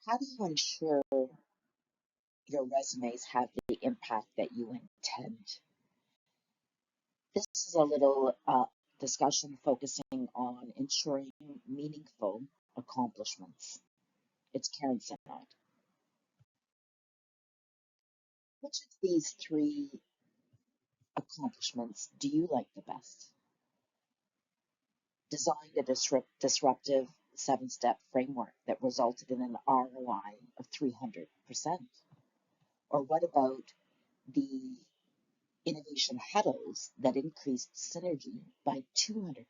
How do you ensure your resumes have the impact that you intend? This is a little discussion focusing on ensuring meaningful accomplishments. It's Karen Senat. Which of these three accomplishments do you like the best? Designed a disruptive 7-step framework that resulted in an ROI of 300%. Or what about the innovation huddles that increased synergy by 200%?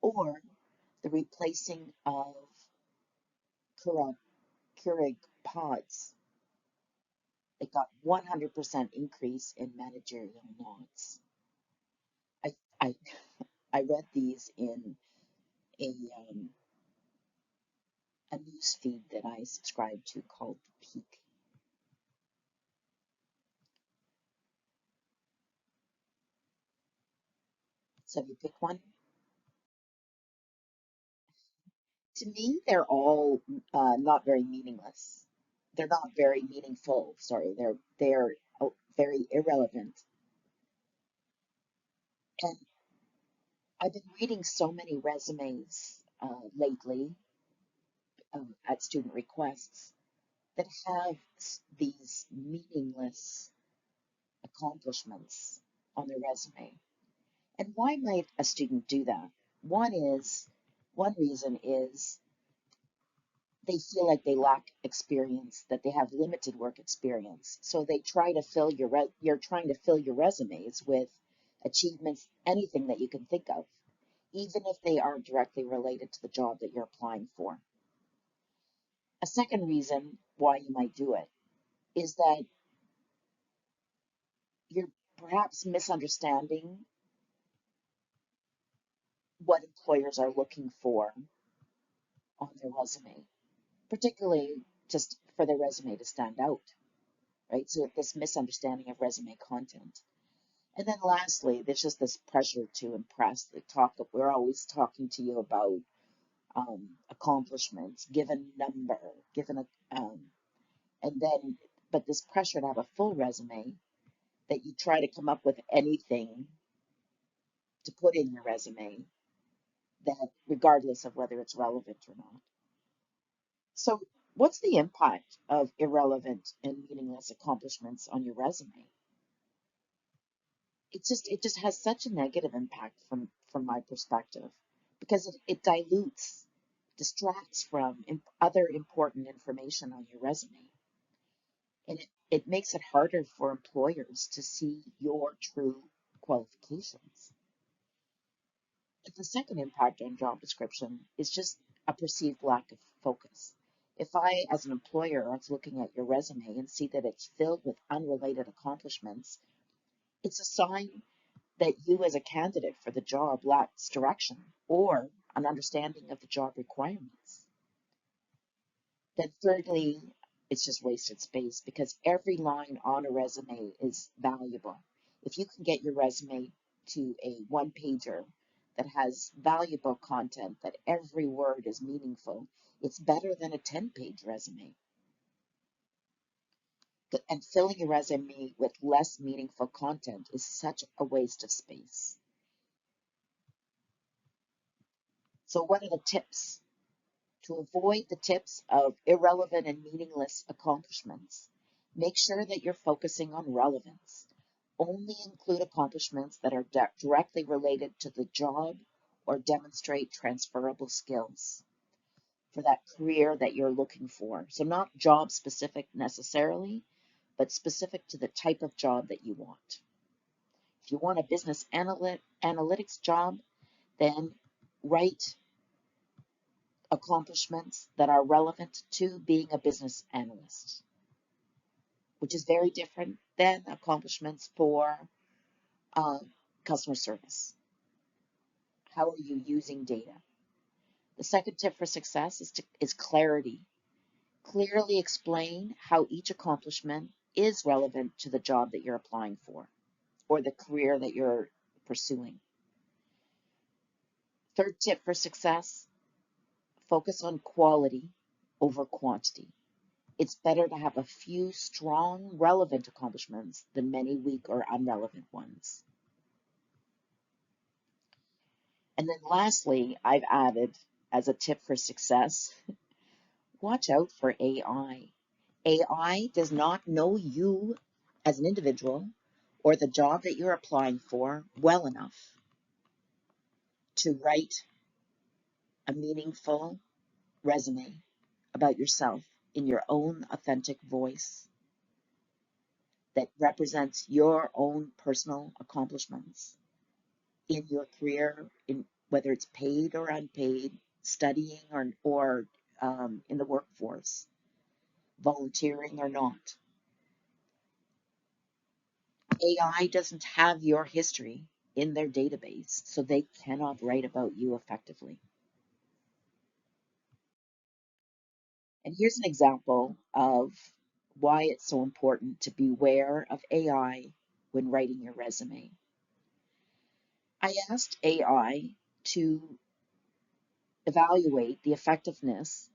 Or the replacing of Keurig pods that got 100% increase in managerial nods? I, I, I read these in a, um, a news feed that I subscribe to called Peak. So if you pick one, to me, they're all not very meaningless. They're not very meaningful. Sorry, they're very irrelevant. And I've been reading so many resumes lately at student requests that have these meaningless accomplishments on their resume. And why might a student do that? One reason is they feel like they lack experience, that they have limited work experience. So they try to fill you're trying to fill your resumes with achievements, anything that you can think of, even if they aren't directly related to the job that you're applying for. A second reason why you might do it is that you're perhaps misunderstanding what employers are looking for on their resume, particularly just for their resume to stand out, right? So this misunderstanding of resume content. And then lastly, there's just this pressure to impress. We're always talking to you about accomplishments, given number, given and then, but this pressure to have a full resume that you try to come up with anything to put in your resume that regardless of whether it's relevant or not. So what's the impact of irrelevant and meaningless accomplishments on your resume? It just has such a negative impact from my perspective because it dilutes, distracts from other important information on your resume. And it makes it harder for employers to see your true qualifications. The second impact on job description is just a perceived lack of focus. If I, as an employer, was looking at your resume and see that it's filled with unrelated accomplishments, it's a sign that you as a candidate for the job lacks direction or an understanding of the job requirements. Then thirdly, it's just wasted space because every line on a resume is valuable. If you can get your resume to a one pager that has valuable content, that every word is meaningful, it's better than a 10-page resume. And filling a resume with less meaningful content is such a waste of space. So what are the tips? To avoid the tips of irrelevant and meaningless accomplishments, make sure that you're focusing on relevance. Only include accomplishments that are directly related to the job or demonstrate transferable skills for that career that you're looking for. So not job specific necessarily, but specific to the type of job that you want. If you want a business analytics job, then write accomplishments that are relevant to being a business analyst, which is very different than accomplishments for uh, customer service. How are you using data? The second tip for success is clarity. Clearly explain how each accomplishment is relevant to the job that you're applying for or the career that you're pursuing. Third tip for success, focus on quality. over quantity. It's better to have a few strong, relevant accomplishments than many weak or irrelevant ones. And then lastly, I've added as a tip for success, watch out for AI. AI does not know you as an individual or the job that you're applying for well enough to write a meaningful resume about yourself in your own authentic voice that represents your own personal accomplishments in your career, in whether it's paid or unpaid, studying or in the workforce, volunteering or not. AI doesn't have your history in their database, so they cannot write about you effectively. And here's an example of why it's so important to beware of AI when writing your resume. I asked AI to evaluate the effectiveness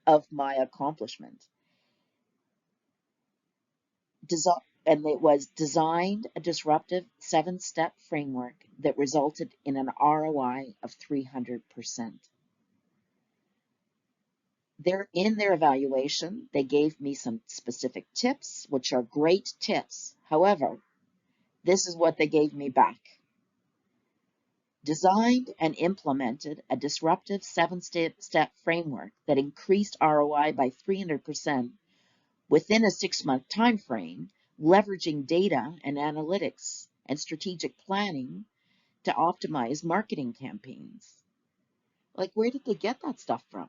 of my accomplishment. And it was designed a disruptive 7-step framework that resulted in an ROI of 300%. In their evaluation, they gave me some specific tips, which are great tips. However, this is what they gave me back. Designed and implemented a disruptive 7-step framework that increased ROI by 300% within a 6-month time frame, leveraging data and analytics and strategic planning to optimize marketing campaigns. Like, where did they get that stuff from?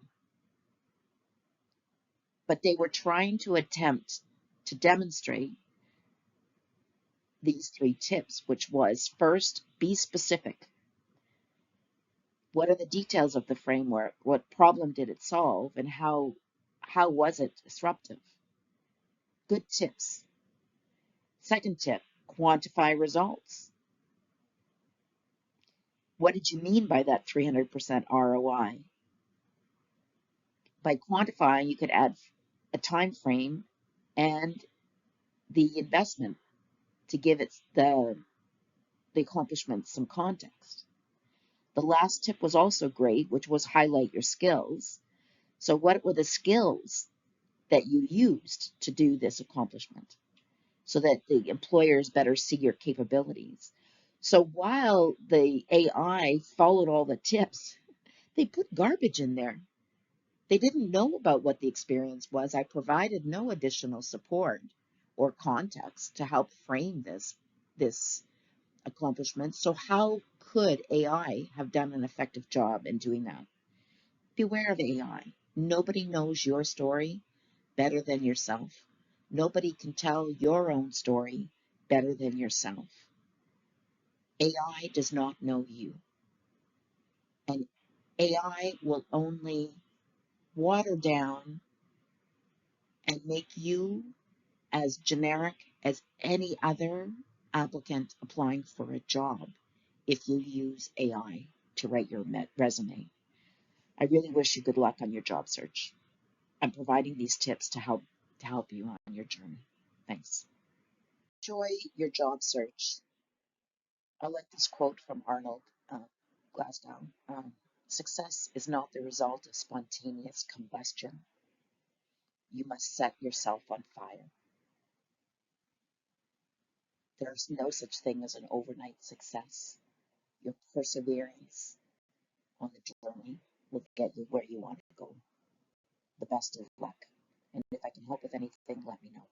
But they were trying to attempt to demonstrate these 3 tips, which was first, be specific. What are the details of the framework? What problem did it solve? And how was it disruptive? Good tips. Second tip, quantify results. What did you mean by that 300% ROI? By quantifying, you could add a time frame and the investment to give it the accomplishment some context. The last tip was also great, which was highlight your skills. So what were the skills that you used to do this accomplishment so that the employers better see your capabilities? So while the AI followed all the tips, they put garbage in there. They didn't know about what the experience was. I provided no additional support or context to help frame this accomplishment. So how could AI have done an effective job in doing that? Beware of AI. Nobody knows your story better than yourself. Nobody can tell your own story better than yourself. AI does not know you. And AI will only water down and make you as generic as any other applicant applying for a job if you use AI to write your resume. I really wish you good luck on your job search. I'm providing these tips to help you on your journey. Thanks. Enjoy your job search. I like this quote from Arnold Glasgow. Success is not the result of spontaneous combustion. You must set yourself on fire. There's no such thing as an overnight success. Your perseverance on the journey will get you where you want to go. The best of luck. And if I can help with anything, let me know.